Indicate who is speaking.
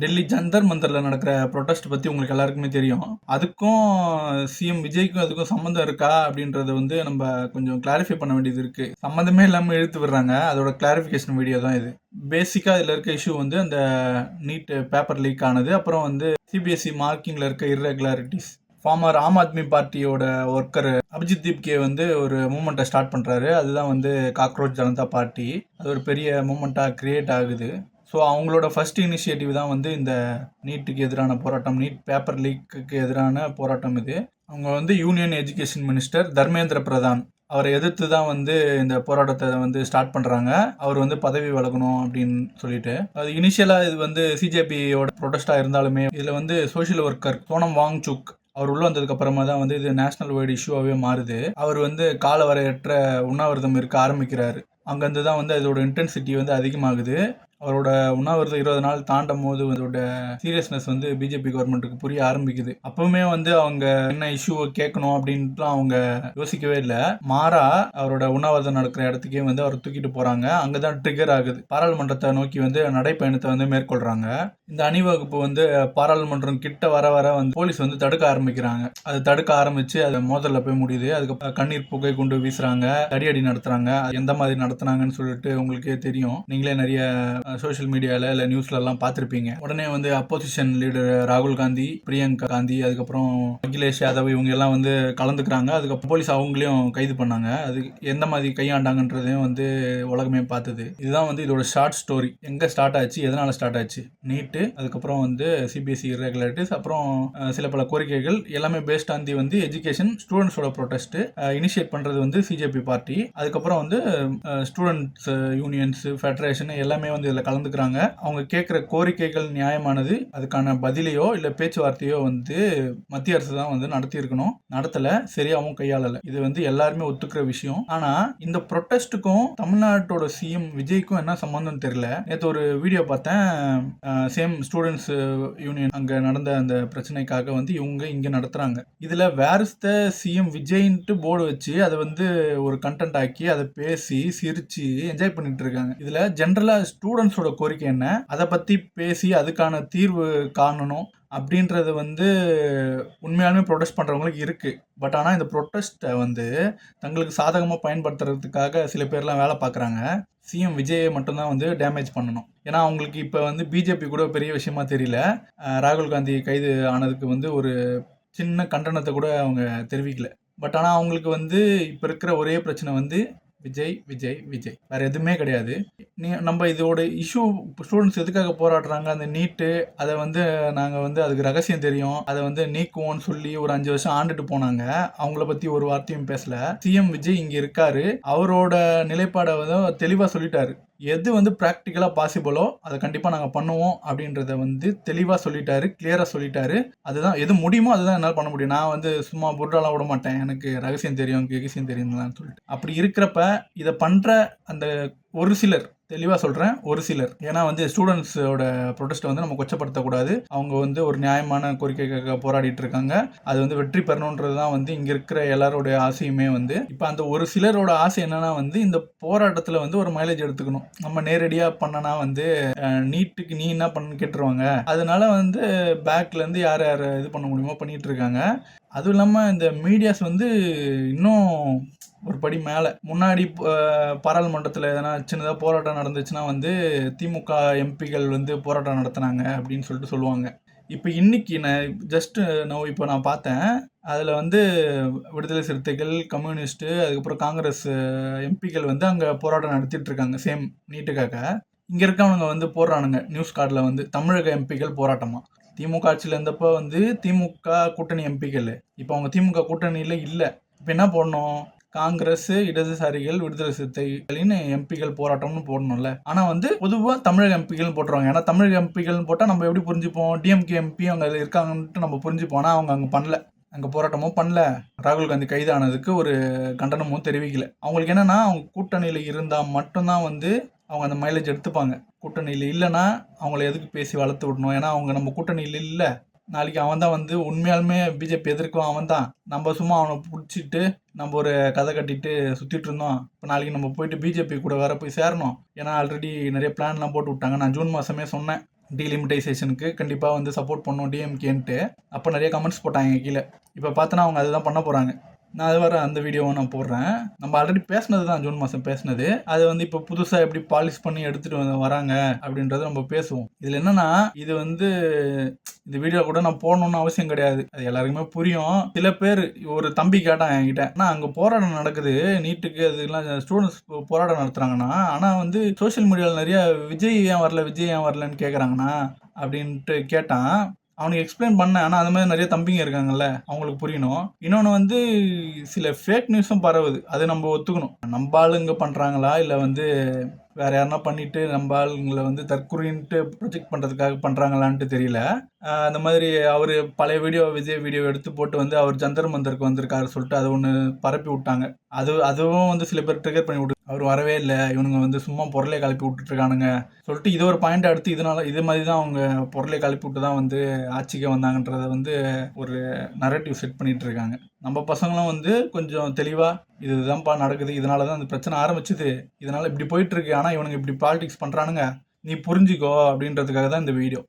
Speaker 1: டெல்லி ஜந்தர் மந்தரில் நடக்கிற ப்ரொட்டஸ்ட் பற்றி உங்களுக்கு எல்லாருக்குமே தெரியும். அதுக்கும் சிஎம் விஜய்க்கும் அதுக்கும் சம்மந்தம் இருக்கா அப்படின்றத வந்து நம்ம கொஞ்சம் கிளாரிஃபை பண்ண வேண்டியது இருக்குது. சம்மந்தமே இல்லாமல் இழுத்து விடுறாங்க. அதோட கிளாரிஃபிகேஷன் வீடியோ தான் இது. பேசிக்காக இதில் இருக்க இஷ்யூ வந்து அந்த நீட் பேப்பர் லீக் ஆனது, அப்புறம் வந்து சிபிஎஸ்சி மார்க்கிங்கில் இருக்க irregularities. Farmer Aam Aadmi பார்ட்டியோட worker Abhijit Dipke வந்து ஒரு மூமெண்ட்டை ஸ்டார்ட் பண்ணுறாரு. அதுதான் வந்து காக்ரோச் ஜனதா பார்ட்டி. அது ஒரு பெரிய மூமெண்ட்டாக கிரியேட் ஆகுது. ஸோ அவங்களோட ஃபர்ஸ்ட் இனிஷியேட்டிவ் தான் வந்து இந்த நீட்டுக்கு எதிரான போராட்டம், நீட் பேப்பர் லீக்குக்கு எதிரான போராட்டம் இது. அவங்க வந்து union education minister Dharmendra Pradhan அவரை எதிர்த்து தான் வந்து இந்த போராட்டத்தை வந்து ஸ்டார்ட் பண்ணுறாங்க. அவர் வந்து பதவி விலகணும் அப்படின்னு சொல்லிட்டு. அது இனிஷியலாக இது வந்து சிஜேபியோட ப்ரொடெஸ்டாக இருந்தாலுமே இதில் வந்து சோஷியல் ஒர்க்கர் சோனம் வாங்சுக் அவர் உள்ள வந்ததுக்கு அப்புறமா தான் வந்து இது நேஷனல் வைடு இஷ்யூவாகவே மாறுது. அவர் வந்து கால வரையற்ற உண்ணாவிரதம் இருக்க ஆரம்பிக்கிறாரு. அங்கேருந்து தான் வந்து அதோட இன்டென்சிட்டி வந்து அதிகமாகுது. அவரோட உண்ணாவிரதம் 20 நாள் தாண்டும் போது அதோட சீரியஸ்னஸ் வந்து பிஜேபி கவர்மெண்ட்டுக்கு புரிய ஆரம்பிக்குது. அப்பவுமே வந்து அவங்க என்ன இஷ்யூவை கேட்கணும் அப்படின்ட்டுலாம் அவங்க யோசிக்கவே இல்லை. மாறா அவரோட உண்ணாவிரதம் நடக்கிற இடத்துக்கே வந்து அவர் தூக்கிட்டு போறாங்க. அங்கதான் ட்ரிகர் ஆகுது. பாராளுமன்றத்தை நோக்கி வந்து நடைப்பயணத்தை வந்து மேற்கொள்றாங்க. இந்த அணிவகுப்பு வந்து பாராளுமன்றம் கிட்ட வர வர வந்து போலீஸ் வந்து தடுக்க ஆரம்பிக்கிறாங்க. அது தடுக்க ஆரம்பிச்சு அது மோதல்ல போய் முடியுது. அதுக்கப்புறம் கண்ணீர் புகை கொண்டு வீசுறாங்க, தடியடி நடத்துறாங்க. எந்த மாதிரி நடத்துனாங்கன்னு சொல்லிட்டு உங்களுக்கே தெரியும். நீங்களே நிறைய சோஷியல் மீடியாவில் இல்லை நியூஸ்ல எல்லாம் பார்த்துருப்பீங்க. உடனே வந்து அப்போசிஷன் லீடர் ராகுல் காந்தி, பிரியங்கா காந்தி, அதுக்கப்புறம் அகிலேஷ் யாதவ் இவங்க எல்லாம் வந்து கலந்துக்கிறாங்க. அதுக்கப்புறம் போலீஸ் அவங்களையும் கைது பண்ணாங்க. அது எந்த மாதிரி கையாண்டாங்கன்றதையும் வந்து உலகமே பார்த்தது. இதுதான் வந்து இதோட ஷார்ட் ஸ்டோரி. எங்கே ஸ்டார்ட் ஆச்சு, எதனால ஸ்டார்ட் ஆச்சு, நீட்டு, அதுக்கப்புறம் வந்து சிபிஎஸ்சி இர்ரெகுலாரிட்டிஸ், அப்புறம் சில பல கோரிக்கைகள் எல்லாமே பேஸ்ட் ஆன் தி வந்து எஜுகேஷன் ஸ்டூடெண்ட்ஸோட ப்ரொடெஸ்ட். இனிஷியேட் பண்ணுறது வந்து சிஜேபி பார்ட்டி. அதுக்கப்புறம் வந்து ஸ்டூடெண்ட்ஸ் யூனியன்ஸ், ஃபெடரேஷன் எல்லாமே வந்து இதில் கலந்துக்கிறாங்க. அவங்க கேட்குற கோரிக்கைகள் நியாயமானது. அதுக்கான பதிலையோ இல்லை பேச்சுவார்த்தையோ வந்து மத்திய அரசு தான் வந்து நடத்தியிருக்கணும். நடத்தலை, சரியாகவும் கையாளலை. இது வந்து எல்லாருமே ஒத்துக்கிற விஷயம். ஆனால் இந்த ப்ரொட்டஸ்ட்டுக்கும் தமிழ்நாட்டோட சிஎம் விஜய்க்கும் என்ன சம்மந்தம் தெரியல. நேற்று ஒரு வீடியோ பார்த்தேன். சேம் ஸ்டூடெண்ட்ஸ் யூனியன் அங்கே நடந்த அந்த பிரச்சனைக்காக வந்து இவங்க இங்கே நடத்துகிறாங்க. இதில் வேர்ஸ் த சிஎம் விஜய்ன்ட்டு போர்டு வச்சு அதை வந்து ஒரு கண்டென்ட் ஆக்கி அதை பேசி சிரித்து என்ஜாய் பண்ணிட்டு இருக்காங்க. இதில் ஜென்ரலாக ஸ்டூடெண்ட்ஸோட கோரிக்கை என்ன, அதை பற்றி பேசி அதுக்கான தீர்வு காணணும் அப்படின்றது வந்து உண்மையாலுமே ப்ரொடெஸ்ட் பண்ணுறவங்களுக்கு இருக்குது. பட் ஆனால் இந்த ப்ரொட்டஸ்ட்டை வந்து தங்களுக்கு சாதகமாக பயன்படுத்துறதுக்காக சில பேர்லாம் வேலை பார்க்குறாங்க. சிஎம் விஜயை மட்டும்தான் வந்து டேமேஜ் பண்ணணும். ஏன்னா அவங்களுக்கு இப்போ வந்து பிஜேபி கூட பெரிய விஷயமா தெரியல. ராகுல் காந்தி கைது ஆனதுக்கு வந்து ஒரு சின்ன கண்டனத்தை கூட அவங்க தெரிவிக்கல. பட் ஆனால் அவங்களுக்கு வந்து இப்போ இருக்கிற ஒரே பிரச்சனை வந்து விஜய் விஜய் விஜய், வேறு எதுவுமே கிடையாது. நம்ம இதோட இஷ்யூ ஸ்டூடெண்ட்ஸ் எதுக்காக போராடுறாங்க, அந்த நீட்டு, அதை வந்து நாங்கள் வந்து அதுக்கு ரகசியம் தெரியும், அதை வந்து நீக்குவோன்னு சொல்லி ஒரு 5 வருஷம் ஆண்டுட்டு போனாங்க. அவங்கள பற்றி ஒரு வார்த்தையும் பேசல. சிஎம் விஜய் இங்கே இருக்காரு. அவரோட நிலைப்பாடை வந்து தெளிவாக சொல்லிட்டாரு. எது வந்து ப்ராக்டிக்கலாக பாசிபிளோ அதை கண்டிப்பாக நாங்கள் பண்ணுவோம் அப்படின்றத வந்து தெளிவாக சொல்லிட்டாரு, கிளியராக சொல்லிட்டாரு. அதுதான் எது முடியுமோ அதுதான் என்னால் பண்ண முடியும். நான் வந்து சும்மா புர்டாலாம் விட மாட்டேன், எனக்கு ரகசியம் தெரியும், கெகிசியம் தெரியும்லாம் சொல்லிட்டு. அப்படி இருக்கிறப்ப இதை பண்ணுற அந்த ஒரு சிலர், தெளிவாக சொல்கிறேன், ஒரு சிலர், ஏன்னா வந்து ஸ்டூடெண்ட்ஸோட ப்ரொடெஸ்ட்டை வந்து நம்ம கொச்சப்படுத்தக்கூடாது. அவங்க வந்து ஒரு நியாயமான கோரிக்கைக்காக போராடிட்டு இருக்காங்க. அது வந்து வெற்றி பெறணுன்றது தான் வந்து இங்கே இருக்கிற எல்லாரோட ஆசையுமே. வந்து இப்போ அந்த ஒரு சிலரோட ஆசை என்னன்னா வந்து இந்த போராட்டத்தில் வந்து ஒரு மைலேஜ் எடுத்துக்கணும். நம்ம நேரடியாக பண்ணனா வந்து நீட்டுக்கு நீ என்ன பண்ணு கேட்டுருவாங்க. அதனால வந்து பேக்லேருந்து யார் யார் இது பண்ண முடியுமோ பண்ணிட்டு இருக்காங்க. அதுவும் இல்லாமல் இந்த மீடியாஸ் வந்து இன்னும் ஒரு படி மேலே. முன்னாடி பாராளுமன்றத்தில் எதனா சின்னதாக போராட்டம் நடந்துச்சுன்னா வந்து திமுக எம்பிகள் வந்து போராட்டம் நடத்தினாங்க அப்படின்னு சொல்லிட்டு சொல்லுவாங்க. இப்போ இன்னைக்கு இப்போ நான் பார்த்தேன், அதில் வந்து விடுதலை சிறுத்தைகள், கம்யூனிஸ்ட்டு, அதுக்கப்புறம் காங்கிரஸ் எம்பிக்கள் வந்து அங்கே போராட்டம் நடத்திட்டு இருக்காங்க சேம் நீட்டுக்காக. இங்கே இருக்கவனுங்க வந்து போடுறானுங்க நியூஸ் கார்டில் வந்து தமிழக எம்பிக்கள் போராட்டமாக. திமுக ஆட்சியில் இருந்தப்போ வந்து திமுக கூட்டணி எம்பிக்கள், இப்போ அவங்க திமுக கூட்டணியில் இல்லை. இப்போ என்ன போடணும், காங்கிரஸ், இடதுசாரிகள், விடுதலை சிறுத்தைகளின் எம்பிக்கள் போராட்டம்னு போடணும்ல. ஆனால் வந்து பொதுவாக தமிழக எம்பிகள் போட்டுருவாங்க. ஏன்னா தமிழக எம்பிகள் போட்டால் நம்ம எப்படி புரிஞ்சுப்போம், டிஎம்கே எம்பி அவங்க இருக்காங்கன்ட்டு நம்ம புரிஞ்சுப்போம். ஆனால் அவங்க அங்கே பண்ணல, அங்கே போராட்டமும் பண்ணல, ராகுல் காந்தி கைதானதுக்கு ஒரு கண்டனமும் தெரிவிக்கல. அவங்களுக்கு என்னென்னா அவங்க கூட்டணியில் இருந்தால் மட்டும்தான் வந்து அவங்க அந்த மைலேஜ் எடுத்துப்பாங்க. கூட்டணியில் இல்லைன்னா அவங்கள எதுக்கு பேசி வளர்த்து விடணும். ஏன்னா அவங்க நம்ம கூட்டணியில் இல்லை. நாளைக்கு அவன் தான் வந்து உண்மையாலுமே பிஜேபி எதிர்க்கும் அவன் தான். நம்ம சும்மா அவனை பிடிச்சிட்டு நம்ம ஒரு கதை கட்டிட்டு சுற்றிட்டு இருந்தோம். இப்போ நாளைக்கு நம்ம போயிட்டு பிஜேபி கூட வேற போய் சேரணும். ஏன்னா ஆல்ரெடி நிறைய பிளான்லாம் போட்டு விட்டாங்க. நான் ஜூன் மாதமே சொன்னேன், டீலிமிட்டைசேஷனுக்கு கண்டிப்பாக வந்து சப்போர்ட் பண்ணோம் டிஎம்கேன்ட்டு. அப்போ நிறைய கமெண்ட்ஸ் போட்டாங்க கீழே. இப்போ பார்த்தோன்னா அவங்க அதுதான் பண்ண போகிறாங்க. நான் அது வர அந்த வீடியோவை நான் போடுறேன். நம்ம ஆல்ரெடி பேசினது தான், ஜூன் மாதம் பேசினது. அது வந்து இப்போ புதுசாக எப்படி பாலிஷ் பண்ணி எடுத்துகிட்டு வராங்க அப்படின்றத நம்ம பேசுவோம். இதில் என்னன்னா, இது வந்து இந்த வீடியோ கூட நான் போடணும்னு அவசியம் கிடையாது, அது எல்லாருக்குமே புரியும். சில பேர் ஒரு தம்பி கேட்டான் என்கிட்ட, ஆனால் அங்கே போராட்டம் நடக்குது நீட்டுக்கு, அதுக்கெல்லாம் ஸ்டூடெண்ட்ஸ் போராட்டம் நடத்துகிறாங்கன்னா, ஆனால் வந்து சோஷியல் மீடியாவில் நிறைய விஜய் ஏன் வரலன்னு கேட்குறாங்கண்ணா அப்படின்ட்டு கேட்டான். அவனுக்கு எக்ஸ்பிளைன் பண்ணேன். ஆனால் அந்த மாதிரி நிறைய தம்பிங்க இருக்காங்கல்ல, அவங்களுக்கு புரியணும். இன்னொன்று வந்து சில ஃபேக் நியூஸும் பரவுது, அது நம்ம ஒத்துக்கணும். நம்ம ஆளுங்க பண்ணுறாங்களா இல்லை வந்து வேற யாருன்னா பண்ணிட்டு நம்ம ஆளுங்களை வந்து தற்குறின்ட்டு ப்ரொஜெக்ட் பண்ணுறதுக்காக பண்ணுறாங்களான்ட்டு தெரியல. அந்த மாதிரி அவர் பழைய விஜய் வீடியோ எடுத்து போட்டு வந்து அவர் ஜந்தர் மந்தருக்கு வந்திருக்காரு சொல்லிட்டு அதை ஒன்று பரப்பி விட்டாங்க. அதுவும் வந்து சில பேர் ட்ரிகர் பண்ணி விட்டு, அவர் வரவே இல்லை, இவனுங்க வந்து சும்மா பொருளை கிளப்பி விட்டுட்ருக்கானுங்க சொல்லிட்டு இது ஒரு பாயிண்ட் எடுத்து இது மாதிரி தான் அவங்க பொருளை கிளப்பி விட்டு தான் வந்து ஆட்சிக்கு வந்தாங்கன்றதை வந்து ஒரு நரேட்டிவ் செட் பண்ணிட்டு இருக்காங்க. நம்ம பசங்களும் வந்து கொஞ்சம் தெளிவாக இதுதான்ப்பா நடக்குது, இதனால தான் அந்த பிரச்சனை ஆரம்பிச்சுது, இதனால் இப்படி போயிட்டுருக்கு, ஆனால் இவனுங்க இப்படி பாலிடிக்ஸ் பண்ணுறானுங்க, நீ புரிஞ்சிக்கோ அப்படின்றதுக்காக தான் இந்த வீடியோ.